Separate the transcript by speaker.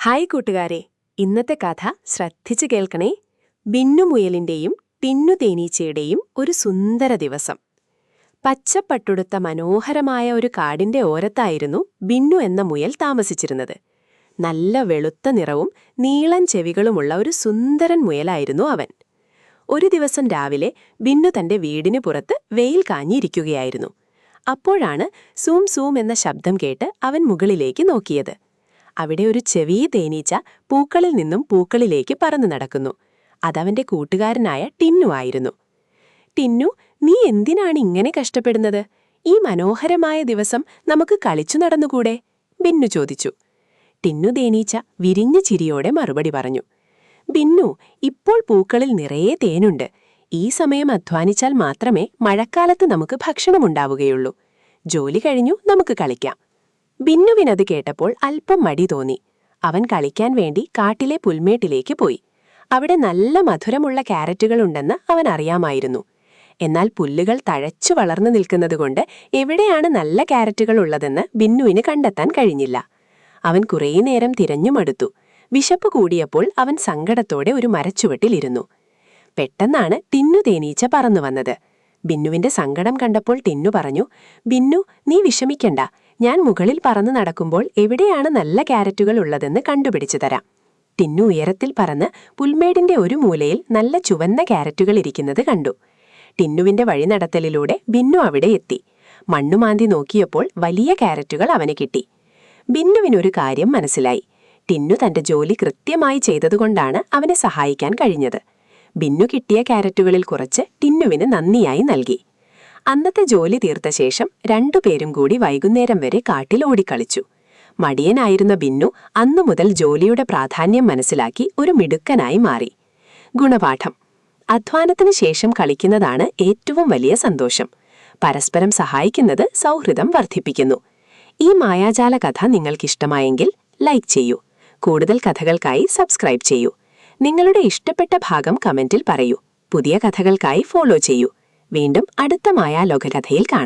Speaker 1: Hi കൂട്ടുകാരെ, ഇന്നത്തെ കഥ ശ്രദ്ധിച്ചു കേൾക്കണേ. ബിന്നുമുയലിന്റെയും ടിന്നു തേനീച്ചയുടെയും ഒരു സുന്ദര ദിവസം. പച്ചപ്പട്ടുടുത്ത മനോഹരമായ ഒരു കാടിന്റെ ഓരത്തായിരുന്നു ബിന്നു എന്ന മുയൽ താമസിച്ചിരുന്നത്. നല്ല വെളുത്ത നിറവും നീളൻ ചെവികളുമുള്ള ഒരു സുന്ദരൻ മുയലായിരുന്നു അവൻ. ഒരു ദിവസം രാവിലെ ബിന്നു തന്റെ വീടിനു പുറത്ത് വെയിൽ കാഞ്ഞിരിക്കുകയായിരുന്നു. അപ്പോഴാണ് സൂം സൂം എന്ന ശബ്ദം കേട്ട് അവൻ മുകളിലേക്ക് നോക്കിയത്. അവിടെ ഒരു ചെറിയ തേനീച്ച പൂക്കളിൽ നിന്നും പൂക്കളിലേക്ക് പറന്നു നടക്കുന്നു. അതവന്റെ കൂട്ടുകാരനായ ടിന്നു ആയിരുന്നു. ടിന്നു, നീ എന്തിനാണ് ഇങ്ങനെ കഷ്ടപ്പെടുന്നത്? ഈ മനോഹരമായ ദിവസം നമുക്ക് കളിച്ചു നടന്നുകൂടെ? ബിന്നു ചോദിച്ചു. ടിന്നു തേനീച്ച വിരിഞ്ഞ ചിരിയോടെ മറുപടി പറഞ്ഞു. ബിന്നു, ഇപ്പോൾ പൂക്കളിൽ നിറയെ തേനുണ്ട്. ഈ സമയം അധ്വാനിച്ചാൽ മാത്രമേ മഴക്കാലത്ത് നമുക്ക് ഭക്ഷണമുണ്ടാവുകയുള്ളൂ. ജോലി കഴിഞ്ഞു നമുക്ക് കളിക്കാം. ബിന്നുവിനത് കേട്ടപ്പോൾ അല്പം മടി തോന്നി. അവൻ കളിക്കാൻ വേണ്ടി കാട്ടിലെ പുൽമേട്ടിലേക്ക് പോയി. അവിടെ നല്ല മധുരമുള്ള ക്യാരറ്റുകളുണ്ടെന്ന് അവൻ അറിയാമായിരുന്നു. എന്നാൽ പുല്ലുകൾ തഴച്ചു വളർന്നു നിൽക്കുന്നതുകൊണ്ട് എവിടെയാണ് നല്ല ക്യാരറ്റുകൾ ഉള്ളതെന്ന് ബിന്നുവിന് കണ്ടെത്താൻ കഴിഞ്ഞില്ല. അവൻ കുറേ നേരം തിരഞ്ഞുമടുത്തു. വിശപ്പ് കൂടിയപ്പോൾ അവൻ സങ്കടത്തോടെ ഒരു മരച്ചുവട്ടിലിരുന്നു. പെട്ടെന്നാണ് ടിന്നു തേനീച്ച പറന്നു വന്നത്. ബിന്നുവിന്റെ സങ്കടം കണ്ടപ്പോൾ ടിന്നു പറഞ്ഞു, ബിന്നു, നീ വിഷമിക്കണ്ട. ഞാൻ മുകളിൽ പറന്നു നടക്കുമ്പോൾ എവിടെയാണ് നല്ല ക്യാരറ്റുകൾ ഉള്ളതെന്ന് കണ്ടുപിടിച്ചു തരാം. ടിന്നു ഉയരത്തിൽ പറന്ന് പുൽമേടിന്റെ ഒരു മൂലയിൽ നല്ല ചുവന്ന ക്യാരറ്റുകൾ ഇരിക്കുന്നത് കണ്ടു. ടിന്നുവിന്റെ വഴിനടത്തലിലൂടെ ബിന്നു അവിടെ എത്തി. മണ്ണുമാന്തി നോക്കിയപ്പോൾ വലിയ ക്യാരറ്റുകൾ അവന് കിട്ടി. ബിന്നുവിനൊരു കാര്യം മനസ്സിലായി. ടിന്നു തന്റെ ജോലി കൃത്യമായി ചെയ്തതുകൊണ്ടാണ് അവനെ സഹായിക്കാൻ കഴിഞ്ഞത്. ബിന്നു കിട്ടിയ ക്യാരറ്റുകളിൽ കുറച്ച് ടിന്നുവിന് നന്ദിയായി നൽകി. അന്നത്തെ ജോലി തീർത്ത ശേഷം രണ്ടുപേരും കൂടി വൈകുന്നേരം വരെ കാട്ടിൽ ഓടിക്കളിച്ചു. മടിയനായിരുന്ന ബിന്നു അന്നു മുതൽ ജോലിയുടെ പ്രാധാന്യം മനസ്സിലാക്കി ഒരു മിടുക്കനായി മാറി. ഗുണപാഠം: അധ്വാനത്തിന് ശേഷം കളിക്കുന്നതാണ് ഏറ്റവും വലിയ സന്തോഷം. പരസ്പരം സഹായിക്കുന്നത് സൗഹൃദം വർദ്ധിപ്പിക്കുന്നു. ഈ മായാജാല കഥ നിങ്ങൾക്കിഷ്ടമായെങ്കിൽ ലൈക്ക് ചെയ്യൂ. കൂടുതൽ കഥകൾക്കായി സബ്സ്ക്രൈബ് ചെയ്യൂ. നിങ്ങളുടെ ഇഷ്ടപ്പെട്ട ഭാഗം കമന്റിൽ പറയൂ. പുതിയ കഥകൾക്കായി ഫോളോ ചെയ്യൂ. വീണ്ടും അടുത്ത മായാലോകകഥയിൽ കാണാം.